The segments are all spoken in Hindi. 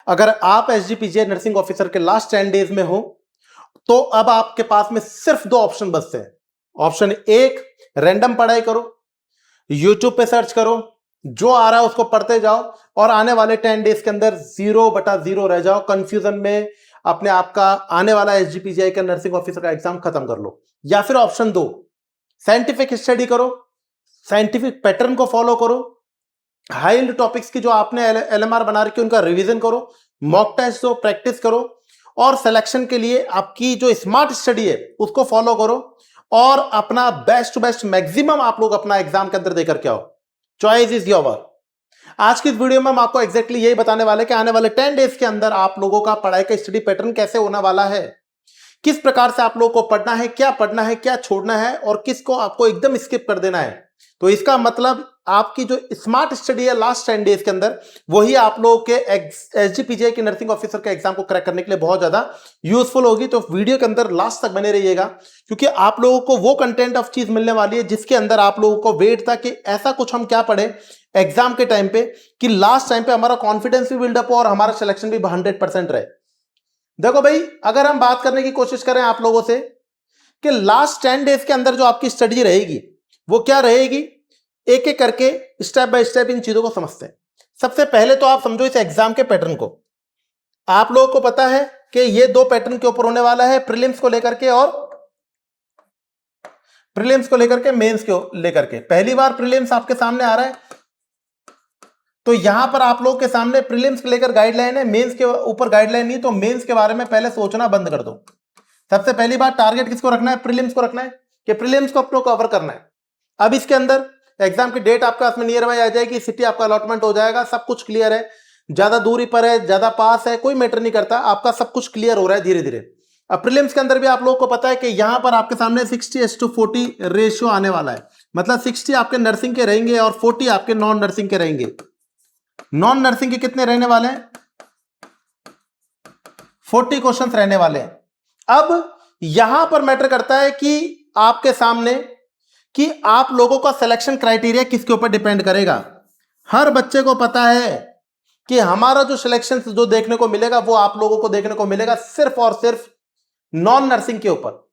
अगर आप एसजीपीजीआई नर्सिंग ऑफिसर के लास्ट 10 डेज में हो तो अब आपके पास में सिर्फ दो ऑप्शन बचते हैं। ऑप्शन एक, रैंडम पढ़ाई करो, यूट्यूब पे सर्च करो, जो आ रहा है उसको पढ़ते जाओ और आने वाले 10 डेज के अंदर 0/0 रह जाओ, कंफ्यूजन में अपने आप का आने वाला एसजीपीजीआई का नर्सिंग ऑफिसर का एग्जाम खत्म कर लो। या फिर ऑप्शन दो, साइंटिफिक स्टडी करो, साइंटिफिक पैटर्न को फॉलो करो, हाई यील्ड टॉपिक्स की जो आपने एलएमआर बना रखी है उनका रिवीजन करो, मॉक टेस्ट दो, प्रैक्टिस करो और सिलेक्शन के लिए आपकी जो स्मार्ट स्टडी है उसको फॉलो करो और अपना बेस्ट टू बेस्ट मैक्सिमम आप लोग अपना एग्जाम के अंदर देकर के आओ। Choice is your. आज की इस वीडियो में हम आपको एग्जैक्टली यही बताने वाले कि आने वाले 10 डेज के अंदर आप लोगों का पढ़ाई का स्टडी पैटर्न कैसे होने वाला है, किस प्रकार से आप लोगों को पढ़ना है, क्या छोड़ना है और किसको आपको एकदम स्किप कर देना है। तो इसका मतलब आपकी जो स्मार्ट स्टडी है लास्ट 10 डेज के अंदर वही आप लोगों के एसजीपीजीआई के नर्सिंग ऑफिसर के एग्जाम को क्रैक करने के लिए बहुत ज्यादा यूजफुल होगी। तो वीडियो के अंदर लास्ट तक बने रहिएगा क्योंकि आप लोगों को वो कंटेंट ऑफ चीज मिलने वाली है जिसके अंदर आप लोगों को वेट था कि ऐसा कुछ हम क्या पढ़े एग्जाम के टाइम पे कि लास्ट टाइम पे हमारा कॉन्फिडेंस भी बिल्डअप हो और हमारा सिलेक्शन भी 100% रहे। देखो भाई, अगर हम बात करने की कोशिश करें आप लोगों से कि लास्ट 10 डेज के अंदर जो आपकी स्टडी रहेगी वो क्या रहेगी, एक एक करके स्टेप बाय स्टेप इन चीजों को समझते हैं। सबसे पहले तो आप समझो इस एग्जाम के पैटर्न को। आप लोगों को पता है कि ये दो पैटर्न के ऊपर होने वाला है, प्रीलिम्स को लेकर के और प्रीलिम्स को लेकर के, मेंस को लेकर के। पहली बार प्रीलिम्स आपके सामने आ रहा है तो यहां पर आप लोगों के सामने प्रीलिम्स को लेकर गाइडलाइन है, मेंस के ऊपर गाइडलाइन नहीं। तो मेंस के बारे में पहले सोचना बंद कर दो। सबसे पहली बात टारगेट किसको रखना है, प्रीलिम्स को रखना है कि प्रीलिम्स को अपने कवर करना है। अब इसके अंदर एग्जाम की डेट आपके पास में नियर बाय आ जाएगी, सिटी आपका अलॉटमेंट हो जाएगा, सब कुछ क्लियर है, ज्यादा दूरी पर है, ज्यादा पास है, कोई मैटर नहीं करता, आपका सब कुछ क्लियर हो रहा है धीरे धीरे। अब प्रीलिम्स के अंदर भी आप लोगों को पता है कि यहां पर आपके सामने 60:40 रेशियो आने वाला है। मतलब 60 आपके नर्सिंग के रहेंगे और 40 आपके नॉन नर्सिंग के रहेंगे। नॉन नर्सिंग के कितने रहने वाले हैं, 40 क्वेश्चंस रहने वाले हैं। अब यहां पर मैटर करता है कि आपके सामने कि आप लोगों का सिलेक्शन क्राइटेरिया किसके ऊपर डिपेंड करेगा। हर बच्चे को पता है कि हमारा जो सिलेक्शन जो देखने को मिलेगा वो आप लोगों को देखने को मिलेगा सिर्फ और सिर्फ नॉन नर्सिंग के ऊपर।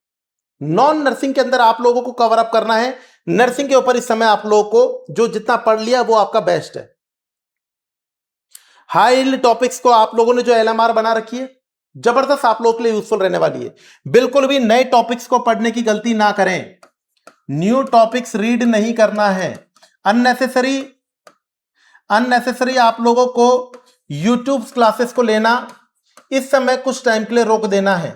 नॉन नर्सिंग के अंदर आप लोगों को कवर अप करना है, नर्सिंग के ऊपर इस समय आप लोगों को जो जितना पढ़ लिया वो आपका बेस्ट है। हाई यील्ड टॉपिक्स को आप लोगों ने जो एलएमआर बना रखी है जबरदस्त आप लोगों के लिए यूजफुल रहने वाली है। बिल्कुल भी नए टॉपिक्स को पढ़ने की गलती ना करें, न्यू टॉपिक्स रीड नहीं करना है। अननेसेसरी आप लोगों को यूट्यूब क्लासेस को लेना इस समय कुछ टाइम के लिए रोक देना है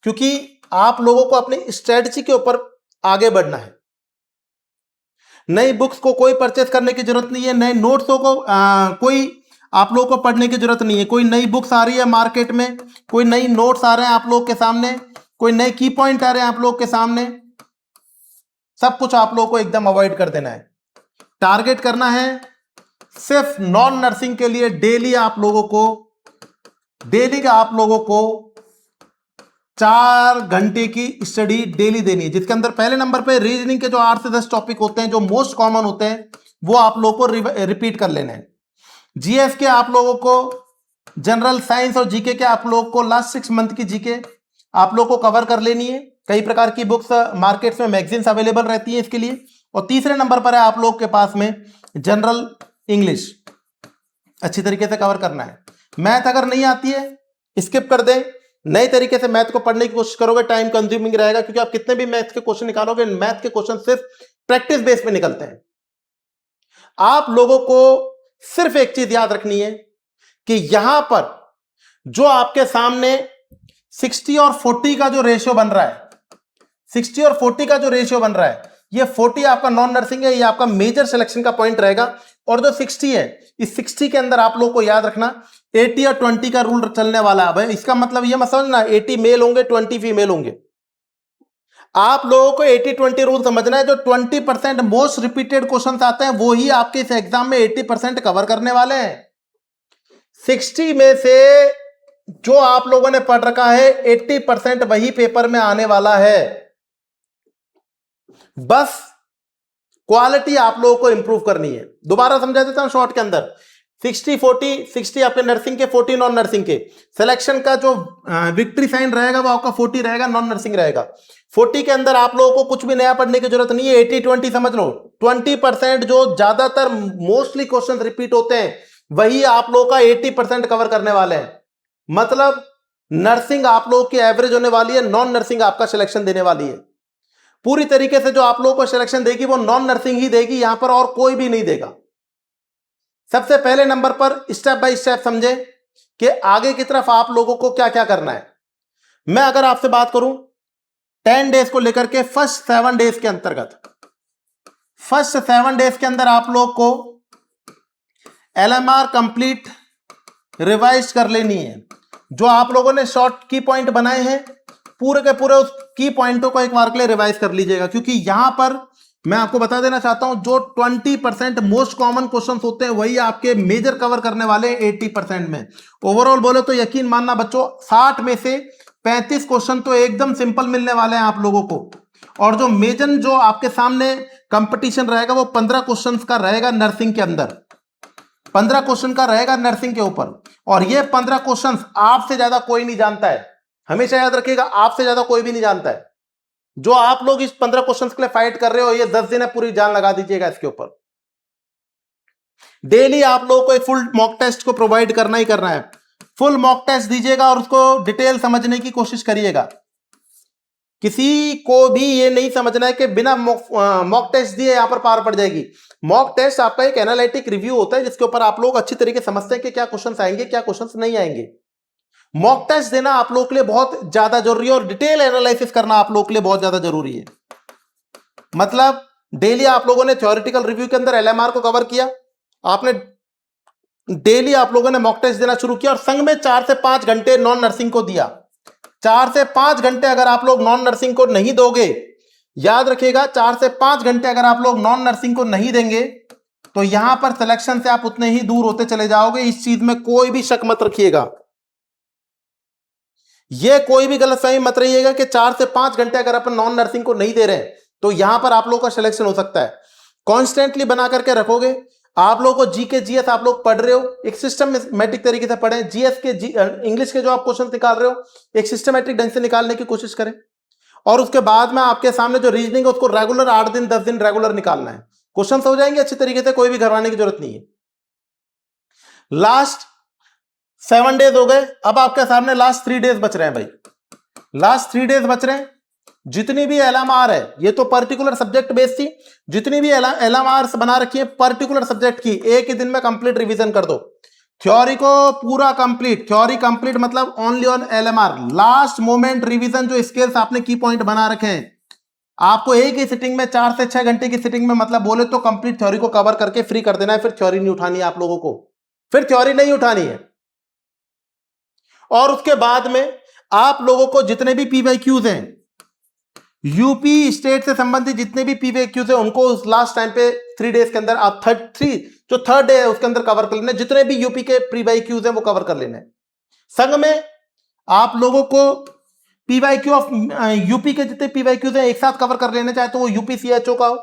क्योंकि आप लोगों को अपनी स्ट्रेटजी के ऊपर आगे बढ़ना है। नई बुक्स को कोई परचेस करने की जरूरत नहीं है, नए नोट्सों को कोई आप लोगों को पढ़ने की जरूरत नहीं है। कोई नई बुक्स आ रही है मार्केट में, कोई नई नोट्स आ रहे हैं आप लोगों के सामने, कोई नए की पॉइंट आ रहे हैं आप लोगों के सामने, सब कुछ आप लोगों को एकदम अवॉइड कर देना है। टारगेट करना है सिर्फ नॉन नर्सिंग के लिए डेली का आप लोगों को 4 घंटे की स्टडी डेली देनी है, जिसके अंदर पहले नंबर पे रीजनिंग के जो 8 से 10 टॉपिक होते हैं जो मोस्ट कॉमन होते हैं वो आप लोगों को रिपीट कर लेने हैं। जीएस के आप लोगों को, जनरल साइंस और जीके के आप लोगों को लास्ट 6 मंथ की जीके आप लोगों को कवर कर लेनी है। कई प्रकार की बुक्स मार्केट्स में मैगजीन्स अवेलेबल रहती है इसके लिए। और तीसरे नंबर पर है आप लोग के पास में जनरल इंग्लिश, अच्छी तरीके से कवर करना है। मैथ अगर नहीं आती है स्किप कर दें, नए तरीके से मैथ को पढ़ने की कोशिश करोगे टाइम कंज्यूमिंग रहेगा क्योंकि आप कितने भी मैथ के क्वेश्चन निकालोगे, मैथ के क्वेश्चन सिर्फ प्रैक्टिस बेस पे निकलते हैं। आप लोगों को सिर्फ एक चीज याद रखनी है कि यहां पर जो आपके सामने 60 और 40 का जो रेशियो बन रहा है, 60 और 40 का जो रेशियो बन रहा है, ये 40 आपका नॉन नर्सिंग है, ये आपका मेजर सिलेक्शन का पॉइंट रहेगा। और जो 60 है, इस 60 के अंदर आप लोगों को याद रखना 80 और 20 का रूल चलने वाला है। भाई इसका मतलब ये मत समझना 80 मेल होंगे 20 फीमेल होंगे। आप लोगों को 80-20 रूल समझना है। जो 20% मोस्ट रिपीटेड क्वेश्चन आते हैं वो ही आपके इस एग्जाम में 80% कवर करने वाले हैं। 60 में से जो आप लोगों ने पढ़ रखा है 80% वही पेपर में आने वाला है। बस क्वालिटी आप लोगों को इंप्रूव करनी है। दोबारा समझा देता हूं शॉर्ट के अंदर, 60-40, 60 आपके नर्सिंग के, 40 नॉन नर्सिंग के। सिलेक्शन का जो विक्ट्री साइन रहेगा वो आपका 40 रहेगा, नॉन नर्सिंग रहेगा। 40 के अंदर आप लोगों को कुछ भी नया पढ़ने की जरूरत नहीं है, 80-20 समझ लो। 20% जो ज्यादातर मोस्टली क्वेश्चन रिपीट होते हैं वही आप लोगों का 80% कवर करने वाले हैं। मतलब नर्सिंग आप लोगों की एवरेज होने वाली है, नॉन नर्सिंग आपका सिलेक्शन देने वाली है। पूरी तरीके से जो आप लोगों को सिलेक्शन देगी वो नॉन नर्सिंग ही देगी, यहां पर और कोई भी नहीं देगा। सबसे पहले नंबर पर स्टेप बाय स्टेप समझे कि आगे की तरफ आप लोगों को क्या क्या करना है। मैं अगर आपसे बात करूं 10 डेज को लेकर के, फर्स्ट 7 डेज के अंतर्गत, फर्स्ट 7 डेज के अंदर आप लोग को LMR कंप्लीट रिवाइज कर लेनी है। जो आप लोगों ने शॉर्ट की पॉइंट बनाए हैं पूरे के पूरे उस की पॉइंटों को एक बार के लिए रिवाइज कर लीजिएगा, क्योंकि यहां पर मैं आपको बता देना चाहता हूं जो 20% मोस्ट कॉमन क्वेश्चंस होते हैं वही आपके मेजर कवर करने वाले 80% में। ओवरऑल बोले तो यकीन मानना बच्चों 60 में से 35 क्वेश्चन तो एकदम सिंपल मिलने वाले हैं आप लोगों को, और जो मेजर जो आपके सामने कंपटीशन रहेगा वो 15 क्वेश्चन का रहेगा नर्सिंग के अंदर, 15 क्वेश्चन का रहेगा नर्सिंग के ऊपर। और ये 15 क्वेश्चन आपसे ज्यादा कोई नहीं जानता है, हमेशा याद रखिएगा, आपसे ज्यादा कोई भी नहीं जानता है। जो आप लोग इस 15 क्वेश्चंस के लिए फाइट कर रहे हो, ये 10 दिन है, पूरी जान लगा दीजिएगा इसके ऊपर। डेली आप लोगों को एक फुल मॉक टेस्ट को प्रोवाइड करना ही करना है। फुल मॉक टेस्ट दीजिएगा और उसको डिटेल समझने की कोशिश करिएगा। किसी को भी ये नहीं समझना है कि बिना मॉक टेस्ट दिए यहां पर पार पड़ जाएगी। मॉक टेस्ट आपका एक एनालिटिक रिव्यू होता है जिसके ऊपर आप लोग अच्छी तरीके समझते हैं कि क्या क्वेश्चंस आएंगे, क्या क्वेश्चंस नहीं आएंगे। मॉक टेस्ट देना आप लोगों के लिए बहुत ज्यादा जरूरी है और डिटेल एनालिसिस करना आप लोगों के लिए बहुत ज्यादा जरूरी है। मतलब डेली आप लोगों ने थ्योरेटिकल रिव्यू के अंदर LMR को कवर किया, आपने डेली आप लोगों ने मॉक टेस्ट देना शुरू किया और संग में 4 से 5 घंटे नॉन नर्सिंग को दिया। 4 से 5 घंटे अगर आप लोग नॉन नर्सिंग को नहीं दोगे, याद रखिएगा 4 से 5 घंटे अगर आप लोग नॉन नर्सिंग को नहीं देंगे तो यहां पर सिलेक्शन से आप उतने ही दूर होते चले जाओगे। इस चीज में कोई भी शक मत रखिएगा, ये कोई भी गलतफहमी मत रहिएगा कि 4 से 5 घंटे अगर अपन नॉन नर्सिंग को नहीं दे रहे हैं तो यहां पर आप लोगों का सिलेक्शन हो सकता है। कॉन्स्टेंटली बना करके रखोगे, आप लोगों को जीके जीएस आप लोग पढ़ रहे हो, एक सिस्टमैटिक तरीके से पढ़ें। जीएस के इंग्लिश के जो आप क्वेश्चन निकाल रहे हो एक सिस्टमैटिक ढंग से निकालने की कोशिश करें, और उसके बाद में आपके सामने जो रीजनिंग है उसको रेगुलर 8 दिन 10 दिन रेगुलर निकालना है। क्वेश्चन हो जाएंगे अच्छी तरीके से, कोई भी घबराने की जरूरत नहीं है। लास्ट 7 डेज हो गए, अब आपके सामने लास्ट 3 डेज बच रहे हैं भाई। लास्ट 3 डेज बच रहे हैं। जितनी भी LMR है, ये तो पर्टिकुलर सब्जेक्ट बेस्ड थी, जितनी भी LMR बना रखी है पर्टिकुलर सब्जेक्ट की, एक ही दिन में कंप्लीट रिवीजन कर दो। थ्योरी को पूरा कंप्लीट, थ्योरी कंप्लीट मतलब only on LMR। Last moment revision जो स्केल्स आपने की पॉइंट बना रखे हैं, आपको एक ही सिटिंग में 4 से 6 घंटे की सिटिंग में मतलब बोले तो कंप्लीट थ्योरी को कवर करके फ्री कर देना है। फिर थ्योरी नहीं उठानी है आप लोगों को, फिर थ्योरी नहीं उठानी है। और उसके बाद में आप लोगों को जितने भी PYQs हैं, यूपी स्टेट से संबंधित जितने भी PYQs हैं, उनको उस लास्ट टाइम पे 3 डेज के अंदर आप थर्ड डे है उसके अंदर कवर कर लेना। जितने भी यूपी के PYQs हैं वो कवर कर लेना है। संग में आप लोगों को PYQ ऑफ यूपी के जितने PYQs हैं एक साथ कवर कर लेने, चाहे तो वो UPCHO का हो,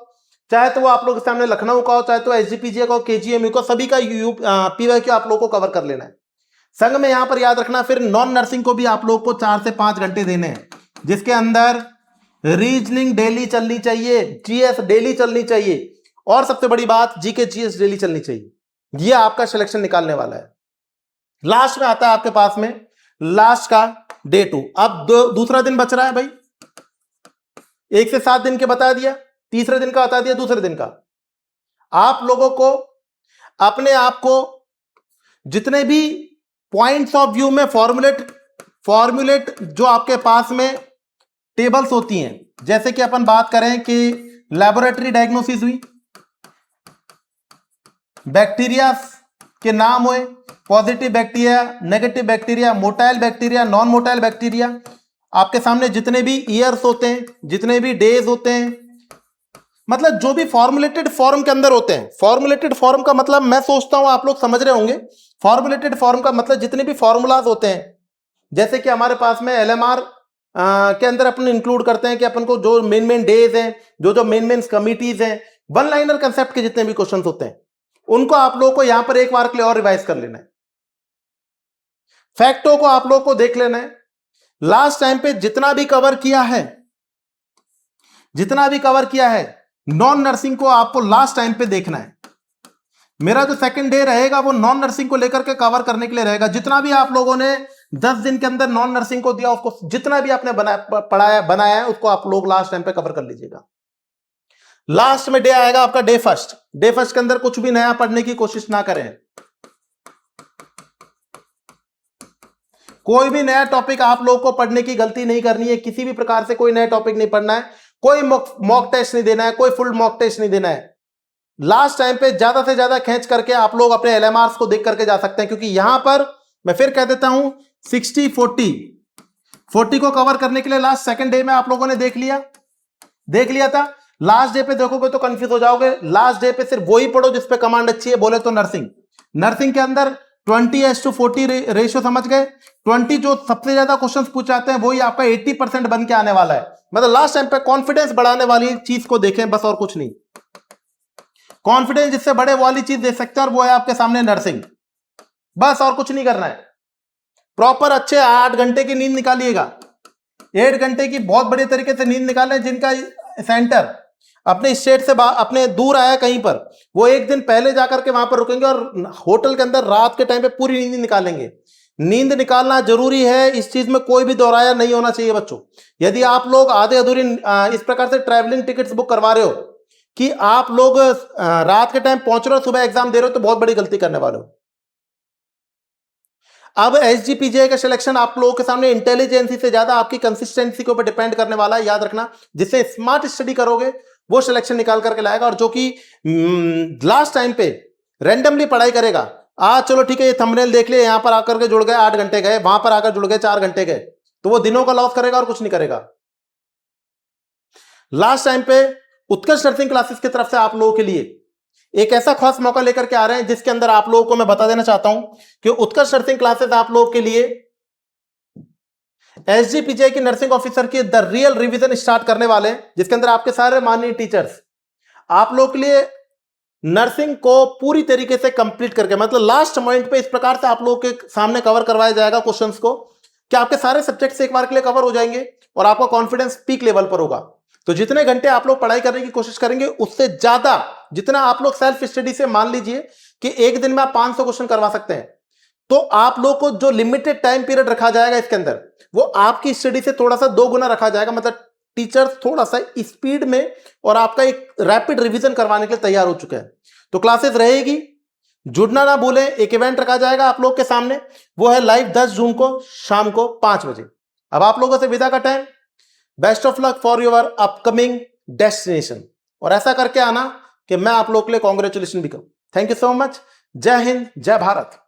चाहे तो वो आप लोगों के सामने लखनऊ का हो, चाहे तो SGPGA का हो, KGMU का, सभी का PYQ आप लोगों को कवर कर लेना है। संग में यहां पर याद रखना फिर नॉन नर्सिंग को भी आप लोगों को 4 से 5 घंटे देने हैं, जिसके अंदर रीजनिंग डेली चलनी चाहिए, GS डेली चलनी चाहिए, और सबसे बड़ी बात GK GS डेली चलनी चाहिए। ये आपका सिलेक्शन निकालने वाला है। लास्ट में आता है आपके पास में लास्ट का डे 2। अब दूसरा दिन बच रहा है भाई, 1 से 7 दिन के बता दिया, तीसरे दिन का बता दिया, दूसरे दिन का। आप लोगों को अपने आप को जितने भी पॉइंट्स ऑफ व्यू में फॉर्मुलेट जो आपके पास में टेबल्स होती हैं, जैसे कि अपन बात करें कि लैबोरेटरी डायग्नोसिस हुई, बैक्टीरिया के नाम हुए, positive bacteria, negative bacteria, motile bacteria, non motile bacteria, आपके सामने जितने भी ईयर्स होते हैं, जितने भी डेज होते हैं, मतलब जो भी फॉर्मुलेटेड फॉर्म के अंदर होते हैं। फॉर्मुलेटेड फॉर्म का मतलब मैं सोचता हूं आप लोग समझ रहे होंगे। फॉर्मुलेटेड फॉर्म का मतलब जितने भी फॉर्मूलाज होते हैं, जैसे कि हमारे पास में LMR के अंदर अपन इंक्लूड करते हैं कि अपन को जो मेन डेज हैं, जो मेन कमिटीज हैं, वन लाइनर कंसेप्ट के जितने भी क्वेश्चन होते हैं, उनको आप लोगों को यहां पर एक बार के लिए और रिवाइज कर लेना है। फैक्टों को आप लोगों को देख लेना है। लास्ट टाइम पे जितना भी कवर किया है नॉन नर्सिंग को आपको लास्ट टाइम पे देखना है। मेरा जो सेकंड डे रहेगा वो नॉन नर्सिंग को लेकर के कवर करने के लिए रहेगा। जितना भी आप लोगों ने 10 दिन के अंदर नॉन नर्सिंग को दिया, उसको जितना भी आपने बनाया है उसको आप लोग लास्ट टाइम पे कवर कर लीजिएगा। लास्ट में डे आएगा आपका डे फर्स्ट। डे फर्स्ट के अंदर कुछ भी नया पढ़ने की कोशिश ना करें। कोई भी नया टॉपिक आप लोगों को पढ़ने की गलती नहीं करनी है। किसी भी प्रकार से कोई नया टॉपिक नहीं पढ़ना है, कोई मॉक टेस्ट नहीं देना है, कोई फुल मॉक टेस्ट नहीं देना है। लास्ट टाइम पे ज्यादा से ज्यादा खींच करके आप लोग अपने एलएमआरस को देख करके जा सकते हैं, क्योंकि यहां पर मैं फिर कह देता हूं 60-40 को कवर करने के लिए लास्ट सेकंड डे में आप लोगों ने देख लिया था। लास्ट डे पे देखोगे तो कंफ्यूज हो जाओगे। लास्ट डे पे सिर्फ वही पढ़ो जिस पे कमांड अच्छी है। बोले तो नर्सिंग के अंदर 20:40 रेशियो समझ गए। 20 जो सबसे ज्यादा क्वेश्चन पूछ जाते हैं वही आपका 80% बन के आने वाला है। मतलब लास्ट टाइम पे कॉन्फिडेंस बढ़ाने वाली चीज को देखें बस, और कुछ नहीं। कॉन्फिडेंस जिससे बड़े वाली चीज दे सकते हैं और वो है आपके सामने नर्सिंग, बस और कुछ नहीं करना है। प्रॉपर अच्छे 8 घंटे की नींद निकालिएगा। 8 घंटे की बहुत बड़े तरीके से नींद निकालें। जिनका सेंटर अपने स्टेट से अपने दूर आया कहीं पर, वो एक दिन पहले जाकर के वहां पर रुकेंगे और होटल के अंदर रात के टाइम पे पूरी नींद निकालेंगे। नींद निकालना जरूरी है, इस चीज में कोई भी दोहराया नहीं होना चाहिए बच्चों। यदि आप लोग आधे अधूरी इस प्रकार से ट्रैवलिंग टिकट्स बुक करवा रहे हो कि आप लोग रात के टाइम पहुंच रहे हो, सुबह एग्जाम दे रहे हो, तो बहुत बड़ी गलती करने वाले हो। अब एसजीपीजे का सिलेक्शन आप लोगों के सामने इंटेलिजेंसी से ज्यादा आपकी कंसिस्टेंसी के ऊपर डिपेंड करने वाला है। याद रखना, जिससे स्मार्ट स्टडी करोगे वो सिलेक्शन निकाल करके लाएगा। और जो कि लास्ट टाइम पे रैंडमली पढ़ाई करेगा, आज चलो ठीक है ये थंबनेल देख लिया, यहां पर आकर के जुड़ गए 8 घंटे गए, वहां पर आकर जुड़ गए 4 घंटे गए, तो वो दिनों का लॉस करेगा और कुछ नहीं करेगा। लास्ट टाइम पे उत्कर्ष नर्सिंग क्लासेस की तरफ से आप लोगों के लिए एक ऐसा खास मौका लेकर के आ रहे हैं, जिसके अंदर आप लोगों को मैं बता देना चाहता हूं कि उत्कर्ष नर्सिंग क्लासेस आप लोगों के लिए एसजीपीजे की नर्सिंग ऑफिसर की द रियल रिवीजन स्टार्ट करने वाले हैं, जिसके अंदर आपके सारे माननीय टीचर्स आप लोगों के लिए नर्सिंग को पूरी तरीके से कंप्लीट करके, मतलब लास्ट पॉइंट पे इस प्रकार से आप लोगों के सामने कवर करवाया जाएगा क्वेश्चंस को कि आपके सारे सब्जेक्ट्स एक बार के लिए कवर हो जाएंगे और आपका कॉन्फिडेंस पीक लेवल पर होगा। तो जितने घंटे आप लोग पढ़ाई करने की कोशिश करेंगे, उससे ज्यादा जितना आप लोग सेल्फ स्टडी से, मान लीजिए कि एक दिन में आप 500 क्वेश्चन करवा सकते हैं, तो आप लोग को जो लिमिटेड टाइम पीरियड रखा जाएगा इसके अंदर, वो आपकी स्टडी से थोड़ा सा 2 गुना रखा जाएगा। मतलब टीचर्स थोड़ा सा स्पीड में और आपका एक रैपिड रिवीजन करवाने के लिए तैयार हो चुके हैं। तो क्लासेस रहेगी, जुड़ना ना भूलें। एक इवेंट रखा जाएगा आप लोग के सामने, वो है लाइव 10 जून को शाम को 5 बजे। अब आप लोगों से विदा का time. Best of luck for your upcoming destination, और ऐसा करके आना कि मैं आप लोग के लिए कॉन्ग्रेचुलेशन भी करूं। Thank you so much. जय हिंद, जय भारत।